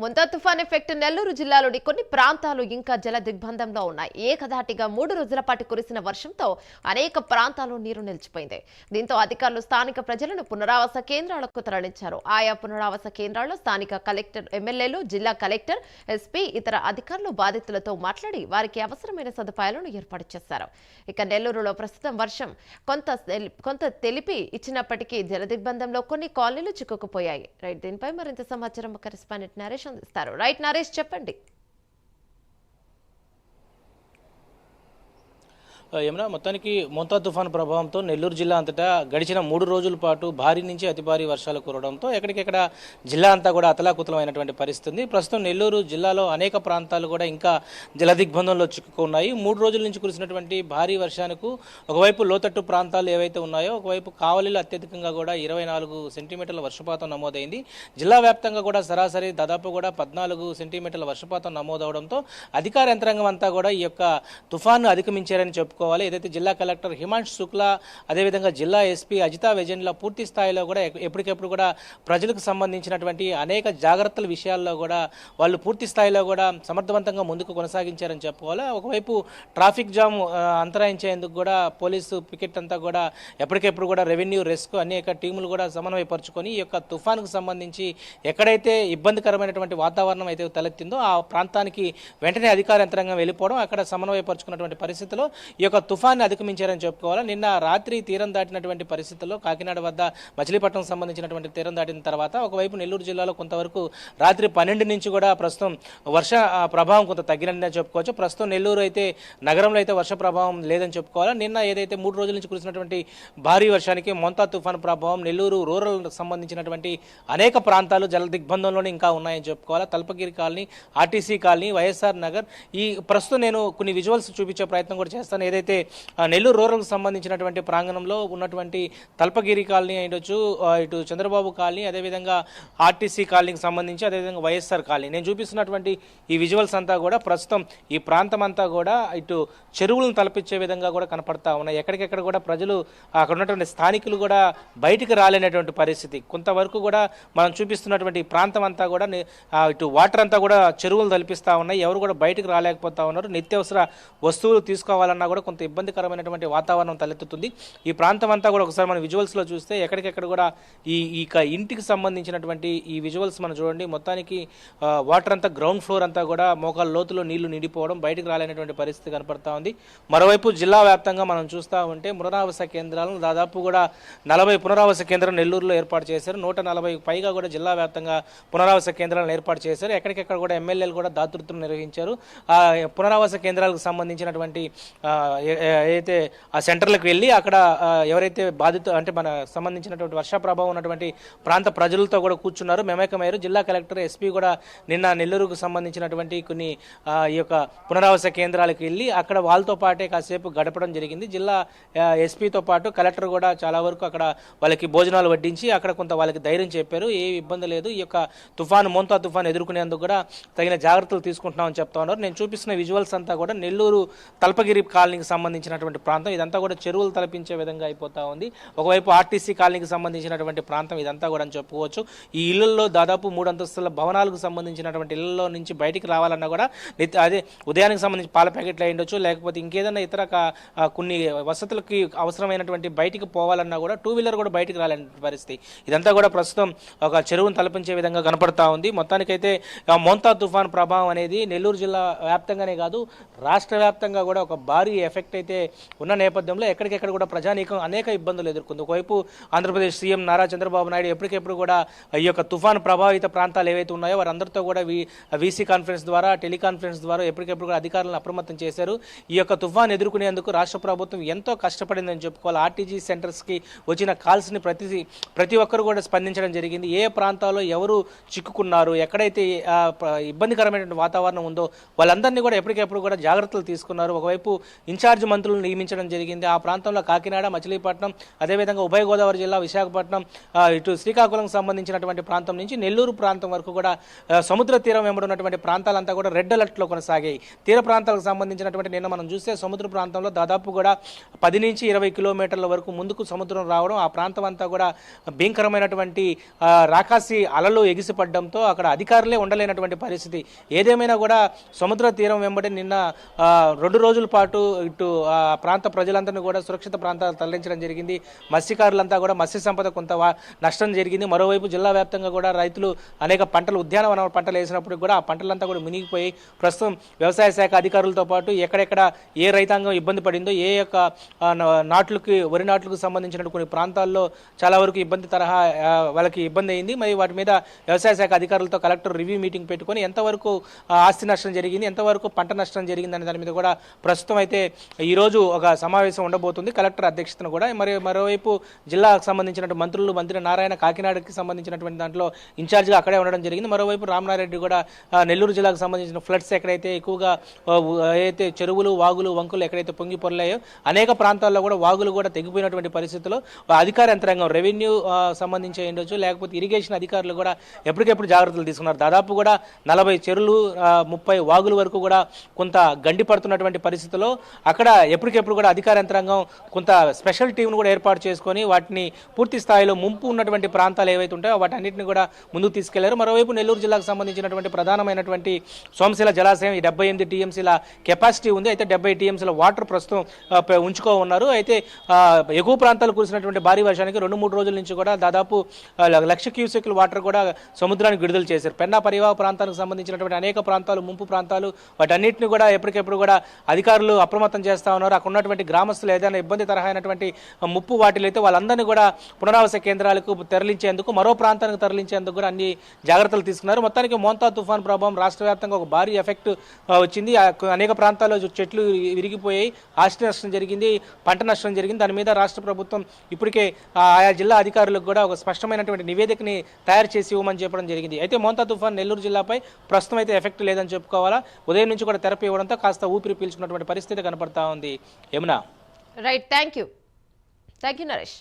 ముంతా తుఫాన్ ఎఫెక్ట్ నెల్లూరు జిల్లాలోని కొన్ని ప్రాంతాలు ఇంకా జల దిగ్బంధంలో ఉన్నాయి. ఏకధాటిగా 3 రోజుల పాటు కురిసిన వర్షంతో అనేక ప్రాంతాల్లో నీరు నిలిచిపోయింది. దీంతో అధికారులు స్థానిక ప్రజలను పునరావాస కేంద్రాలకు తరలించారు. ఆయా పునరావాస కేంద్రాల్లో స్థానిక కలెక్టర్, ఎమ్మెల్యేలు, జిల్లా కలెక్టర్, ఎస్పీ, ఇతర అధికారులు బాధితులతో మాట్లాడి వారికి అవసరమైన సదుపాయాలను ఏర్పాటు చేశారు. ఇక నెల్లూరులో ప్రస్తుతం వర్షం కొంత తెలిపి ఇచ్చినప్పటికీ జల దిగ్బంధంలో కొన్ని కాలనీలు చిక్కుకుపోయాయి. రైట్, దీనిపై మరింత సమాచారం కరెస్పాండెంట్ నరేష్ అందిస్తారు. రైట్ నరేష్, చెప్పండి. యమున, మొత్తానికి మోంతా తుఫాను ప్రభావంతో నెల్లూరు జిల్లా అంతటా గడిచిన 3 రోజుల పాటు భారీ నుంచి అతి భారీ వర్షాలు కురవడంతో ఎక్కడికెక్కడ జిల్లా అంతా కూడా అతలాకుతలమైనటువంటి పరిస్థితి ఉంది. ప్రస్తుతం నెల్లూరు జిల్లాలో అనేక ప్రాంతాలు కూడా ఇంకా జల దిగ్బంధంలో చిక్కుకున్నాయి. 3 రోజుల నుంచి కురిసినటువంటి భారీ వర్షానికి ఒకవైపు లోతట్టు ప్రాంతాలు ఏవైతే ఉన్నాయో, ఒకవైపు కావలిలో అత్యధికంగా కూడా 24 సెంటీమీటర్ల వర్షపాతం నమోదైంది. జిల్లా వ్యాప్తంగా కూడా సరాసరి దాదాపు కూడా 14 సెంటీమీటర్ల వర్షపాతం నమోదవడంతో అధికార యంత్రాంగం అంతా కూడా ఈ యొక్క తుఫాను అధిగమించారని చెప్పుకోవాలి. ఏదైతే జిల్లా కలెక్టర్ హిమాంశు శుక్లా, అదేవిధంగా జిల్లా ఎస్పీ అజితా వెజెండ్ల పూర్తి స్థాయిలో కూడా ఎప్పటికెప్పుడు కూడా ప్రజలకు సంబంధించినటువంటి అనేక జాగ్రత్తల విషయాల్లో కూడా వాళ్ళు పూర్తి స్థాయిలో కూడా సమర్థవంతంగా ముందుకు కొనసాగించారని చెప్పుకోవాలి. ఒకవైపు ట్రాఫిక్ జామ్ అంతరాయించేందుకు కూడా పోలీసు పికెట్ అంతా కూడా ఎప్పటికెప్పుడు కూడా రెవెన్యూ, రెస్క్యూ అనేక టీములు కూడా సమన్వయపరుచుకొని ఈ యొక్క తుఫానుకు సంబంధించి ఎక్కడైతే ఇబ్బందికరమైనటువంటి వాతావరణం అయితే తలెత్తిందో ఆ ప్రాంతానికి వెంటనే అధికార యంత్రాంగం వెళ్ళిపోవడం, అక్కడ సమన్వయపరుచుకున్నటువంటి పరిస్థితిలో ఈ యొక్క తుఫాన్ని అధిగమించారని చెప్పుకోవాలి. నిన్న రాత్రి తీరం దాటినటువంటి పరిస్థితుల్లో కాకినాడ వద్ద మచిలీపట్నం సంబంధించినటువంటి తీరం దాటిన తర్వాత ఒకవైపు నెల్లూరు జిల్లాలో కొంతవరకు రాత్రి 12 నుంచి కూడా ప్రస్తుతం వర్ష ప్రభావం కొంత తగ్గినట్టు చెప్పుకోవచ్చు. ప్రస్తుతం నెల్లూరు అయితే నగరంలో అయితే వర్ష ప్రభావం లేదని చెప్పుకోవాలి. నిన్న ఏదైతే 3 రోజుల నుంచి కురిసినటువంటి భారీ వర్షానికి మోంతా తుఫాను ప్రభావం నెల్లూరు రూరల్ సంబంధించినటువంటి అనేక ప్రాంతాలు జల దిగ్బంధంలోనే ఇంకా ఉన్నాయని చెప్పుకోవాలి. Talpagiri colony, RTC colony, YSR Nagar, ఈ ప్రస్తుతం నేను కొన్ని విజువల్స్ చూపించే ప్రయత్నం కూడా చేస్తాను. ఏదైతే నెల్లూరు రూరల్కి సంబంధించినటువంటి ప్రాంగణంలో ఉన్నటువంటి తల్పగిరి కాలనీ అయ్యొచ్చు, ఇటు చంద్రబాబు కాలనీ, అదేవిధంగా ఆర్టీసీ కాలనీకి సంబంధించి, అదేవిధంగా వైఎస్ఆర్ కాలనీ, నేను చూపిస్తున్నటువంటి ఈ విజువల్స్ అంతా కూడా ప్రస్తుతం ఈ ప్రాంతం అంతా కూడా ఇటు చెరువులను తలపించే విధంగా కూడా కనపడతా ఉన్నాయి. ఎక్కడికెక్కడ కూడా ప్రజలు, అక్కడ ఉన్నటువంటి స్థానికులు కూడా బయటికి రాలేనటువంటి పరిస్థితి. కొంతవరకు కూడా మనం చూపిస్తున్నటువంటి ఈ ప్రాంతం అంతా కూడా ఇటు వాటర్ అంతా కూడా చెరువులు తలపిస్తూ ఉన్నాయి. ఎవరు కూడా బయటకు రాలేకపోతా ఉన్నారు. నిత్యావసర వస్తువులు తీసుకోవాలన్నా కూడా కొంత ఇబ్బందికరమైనటువంటి వాతావరణం తలెత్తుతుంది. ఈ ప్రాంతం అంతా కూడా ఒకసారి మనం విజువల్స్లో చూస్తే ఎక్కడికెక్కడ కూడా ఈ ఇంటికి సంబంధించినటువంటి ఈ విజువల్స్ మనం చూడండి. మొత్తానికి వాటర్ అంతా గ్రౌండ్ ఫ్లోర్ అంతా కూడా మోకాళ్ళ లోతులో నీళ్లు నిండిపోవడం, బయటకు రాలేనటువంటి పరిస్థితి కనపడతా ఉంది. మరోవైపు జిల్లా వ్యాప్తంగా మనం చూస్తూ ఉంటే పునరావాస కేంద్రాలను దాదాపు కూడా 40 పునరావాస కేంద్రాలు నెల్లూరులో ఏర్పాటు చేశారు. 140 పైగా కూడా జిల్లా వ్యాప్తంగా పునరావాస కేంద్రాలను ఏర్పాటు చేశారు. ఎక్కడికెక్కడ కూడా ఎమ్మెల్యేలు కూడా దాతృత్వం నిర్వహించారు. ఆ పునరావాస కేంద్రాలకు సంబంధించినటువంటి ఏదైతే ఆ సెంటర్లకు వెళ్ళి అక్కడ ఎవరైతే అంటే మన సంబంధించినటువంటి వర్ష ప్రభావం ఉన్నటువంటి ప్రాంత ప్రజలతో కూడా కూర్చున్నారు, మమేకమయ్యారు. జిల్లా కలెక్టర్, ఎస్పీ కూడా నిన్న నెల్లూరుకు సంబంధించినటువంటి కొన్ని ఈ యొక్క పునరావాస కేంద్రాలకు వెళ్ళి అక్కడ వాళ్ళతో పాటే కాసేపు గడపడం జరిగింది. జిల్లా ఎస్పీతో పాటు కలెక్టర్ కూడా చాలా వరకు అక్కడ వాళ్ళకి భోజనాలు వడ్డించి అక్కడ కొంత వాళ్ళకి ధైర్యం చెప్పారు. ఏ ఇబ్బంది లేదు, ఈ యొక్క మోంతా తుఫాను ఎదుర్కొనేందుకు కూడా తగిన జాగ్రత్తలు తీసుకుంటున్నామని చెప్తా ఉన్నారు. నేను చూపిస్తున్న విజువల్స్ అంతా కూడా నెల్లూరు తల్పగిరి కాలనీకి సంబంధించినటువంటి ప్రాంతం. ఇదంతా కూడా చెరువులు తలపించే విధంగా అయిపోతా ఉంది. ఒకవైపు ఆర్టీసీ కాలనీకి సంబంధించినటువంటి ప్రాంతం ఇదంతా కూడా అని చెప్పుకోవచ్చు. ఈ ఇళ్లలో దాదాపు 3 అంతస్తుల భవనాలకు సంబంధించినటువంటి ఇళ్లలో నుంచి బయటికి రావాలన్నా కూడా అదే ఉదయానికి సంబంధించి పాల ప్యాకెట్లు అయ్యుండొచ్చు, లేకపోతే ఇంకేదన్నా ఇతర కొన్ని వసతులకి అవసరమైనటువంటి బయటికి పోవాలన్నా కూడా 2 వీలర్ కూడా బయటికి రాలేని పరిస్థితి. ఇదంతా కూడా ప్రస్తుతం ఒక చెరువును తలపించే విధంగా కనపడతా ఉంది. మొత్తానికైతే మోంతా తుఫాన్ ప్రభావం అనేది నెల్లూరు జిల్లా వ్యాప్తంగానే కాదు, రాష్ట్ర వ్యాప్తంగా కూడా ఒక భారీ ఎఫెక్ట్ అయితే ఉన్న నేపథ్యంలో ఎక్కడికెక్కడ కూడా ప్రజానీకం అనేక ఇబ్బందులు ఎదుర్కొంది. ఒకవైపు ఆంధ్రప్రదేశ్ సీఎం నారా చంద్రబాబు నాయుడు ఎప్పటికెప్పుడు కూడా ఈ యొక్క తుఫాను ప్రభావిత ప్రాంతాలు ఏవైతే ఉన్నాయో వారందరితో కూడా వీసీ కాన్ఫరెన్స్ ద్వారా, టెలికాన్ఫరెన్స్ ద్వారా ఎప్పటికెప్పుడు కూడా అధికారులను అప్రమత్తం చేశారు. ఈ యొక్క తుఫాను ఎదుర్కొనేందుకు రాష్ట్ర ప్రభుత్వం ఎంతో కష్టపడిందని చెప్పుకోవాలి. ఆర్టీజీ సెంటర్స్కి వచ్చిన కాల్స్ని ప్రతి ఒక్కరు కూడా స్పందించడం జరిగింది. ఏ ప్రాంతాల్లో ఎవరు చిక్కుకున్నారు, ఎక్కడైతే ఇబ్బందికరమైనటువంటి వాతావరణం ఉందో వాళ్ళందరినీ కూడా ఎప్పటికెప్పుడు కూడా జాగ్రత్తలు తీసుకున్నారు. ఒకవైపు ఇన్ఛార్జ్ ఇన్ఛార్జ్ మంత్రులను నియమించడం జరిగింది. ఆ ప్రాంతంలో కాకినాడ, మచిలీపట్నం, అదేవిధంగా ఉభయ గోదావరి జిల్లా, విశాఖపట్నం, ఇటు శ్రీకాకుళం సంబంధించినటువంటి ప్రాంతం నుంచి నెల్లూరు ప్రాంతం వరకు కూడా సముద్ర తీరం వెంబడి ఉన్నటువంటి ప్రాంతాలంతా కూడా రెడ్ అలర్ట్లో కొనసాగాయి. తీర ప్రాంతాలకు సంబంధించినటువంటి నిన్న మనం చూస్తే సముద్ర ప్రాంతంలో దాదాపు కూడా 10 నుంచి 20 కిలోమీటర్ల వరకు ముందుకు సముద్రం రావడం, ఆ ప్రాంతం అంతా కూడా భీకరమైనటువంటి రాకాసి అలలు ఎగిసిపడడంతో అక్కడ అధికారులే ఉండలేనటువంటి పరిస్థితి. ఏదేమైనా కూడా సముద్ర తీరం వెంబడి నిన్న 2 రోజుల పాటు ఇటు ప్రాంత ప్రజలందరినీ కూడా సురక్షిత ప్రాంతాలు తరలించడం జరిగింది. మత్స్యకారులంతా కూడా మత్స్య సంపద కొంత నష్టం జరిగింది. మరోవైపు జిల్లా వ్యాప్తంగా కూడా రైతులు అనేక పంటలు, ఉద్యానవన పంటలు వేసినప్పుడు కూడా ఆ పంటలంతా కూడా మునిగిపోయి ప్రస్తుతం వ్యవసాయ శాఖ అధికారులతో పాటు ఎక్కడెక్కడ ఏ రైతాంగం ఇబ్బంది పడిందో, ఏ యొక్క వరి నాట్లకు సంబంధించిన కొన్ని ప్రాంతాల్లో చాలా వరకు ఇబ్బంది తరహా వాళ్ళకి ఇబ్బంది అయింది. మరి వాటి మీద వ్యవసాయ శాఖ అధికారులతో కలెక్టర్ రివ్యూ మీటింగ్ పెట్టుకొని ఎంతవరకు ఆస్తి నష్టం జరిగింది, ఎంతవరకు పంట నష్టం జరిగింది అనే దాని మీద కూడా ప్రస్తుతం అయితే ఈరోజు ఒక సమావేశం ఉండబోతుంది కలెక్టర్ అధ్యక్షతను కూడా. మరోవైపు జిల్లాకు సంబంధించినటువంటి మంత్రి నారాయణ కాకినాడకి సంబంధించినటువంటి దాంట్లో ఇన్ఛార్జ్గా అక్కడే ఉండడం జరిగింది. మరోవైపు రామనారెడ్డి కూడా నెల్లూరు జిల్లాకు సంబంధించిన ఫ్లడ్స్ ఎక్కడైతే ఎక్కువగా ఏదైతే చెరువులు, వాగులు, వంకులు ఎక్కడైతే పొంగి పొరలాయో అనేక ప్రాంతాల్లో కూడా వాగులు కూడా తెగిపోయినటువంటి పరిస్థితుల్లో అధికార యంత్రాంగం, రెవెన్యూ సంబంధించి ఉండొచ్చు, లేకపోతే ఇరిగేషన్ అధికారులు కూడా ఎప్పటికెప్పుడు జాగ్రత్తలు తీసుకున్నారు. దాదాపు కూడా 40 చెరువులు, 30 వాగుల వరకు కూడా కొంత గండి పడుతున్నటువంటి పరిస్థితుల్లో అక్కడ ఎప్పటికెప్పుడు కూడా అధికార యంత్రాంగం కొంత స్పెషల్ టీంను కూడా ఏర్పాటు చేసుకొని వాటిని పూర్తి స్థాయిలో ముంపు ఉన్నటువంటి ప్రాంతాలు ఏవైతే ఉంటాయో వాటన్నిటిని కూడా ముందుకు తీసుకెళ్లారు. మరోవైపు నెల్లూరు జిల్లాకు సంబంధించినటువంటి ప్రధానమైనటువంటి సోమశిల జలాశయం ఈ 78 టీఎంసీల కెపాసిటీ ఉంది. అయితే 70 టీఎంసీల వాటర్ ప్రస్తుతం ఉంచుకో ఉన్నారు. అయితే ఎగువ ప్రాంతాలు కురిసినటువంటి భారీ వర్షానికి 2-3 రోజుల నుంచి కూడా దాదాపు 1,00,000 క్యూసెక్ల వాటర్ కూడా సముద్రానికి విడుదల చేశారు. పెన్నా పరివాహ ప్రాంతానికి సంబంధించినటువంటి అనేక ప్రాంతాలు, ముంపు ప్రాంతాలు, వాటన్నిటిని కూడా ఎప్పటికెప్పుడు కూడా అధికారులు అప్రమత్తం చేస్తా ఉన్నారు. అక్కడ ఉన్నటువంటి గ్రామస్తులు ఏదైనా ఇబ్బంది తరహా అయినటువంటి ముప్పు వాటిలో అయితే వాళ్ళందరినీ కూడా పునరావాస కేంద్రాలకు తరలించేందుకు, మరో ప్రాంతానికి తరలించేందుకు కూడా అన్ని జాగ్రత్తలు తీసుకున్నారు. మొత్తానికి మోంతా తుఫాన్ ప్రభావం రాష్ట్ర వ్యాప్తంగా ఒక భారీ ఎఫెక్ట్ వచ్చింది. అనేక ప్రాంతాల్లో చెట్లు విరిగిపోయాయి, ఆస్తి నష్టం జరిగింది, పంట నష్టం జరిగింది. దాని మీద రాష్ట్ర ప్రభుత్వం ఇప్పటికే ఆయా జిల్లా అధికారులకు కూడా ఒక స్పష్టమైనటువంటి నివేదికని తయారు చేసి ఇవ్వమని చెప్పడం జరిగింది. అయితే మోంతా తుఫాన్ నెల్లూరు జిల్లాపై ప్రస్తుతం అయితే ఎఫెక్ట్ లేదని చెప్పుకోవాలా. ఉదయం నుంచి కూడా తెరపి ఇవ్వడంతో కాస్త ఊపిరి పీల్చుకున్నటువంటి పరిస్థితి కనపడతా ఉంది. Yamuna. Right, thank you Naresh.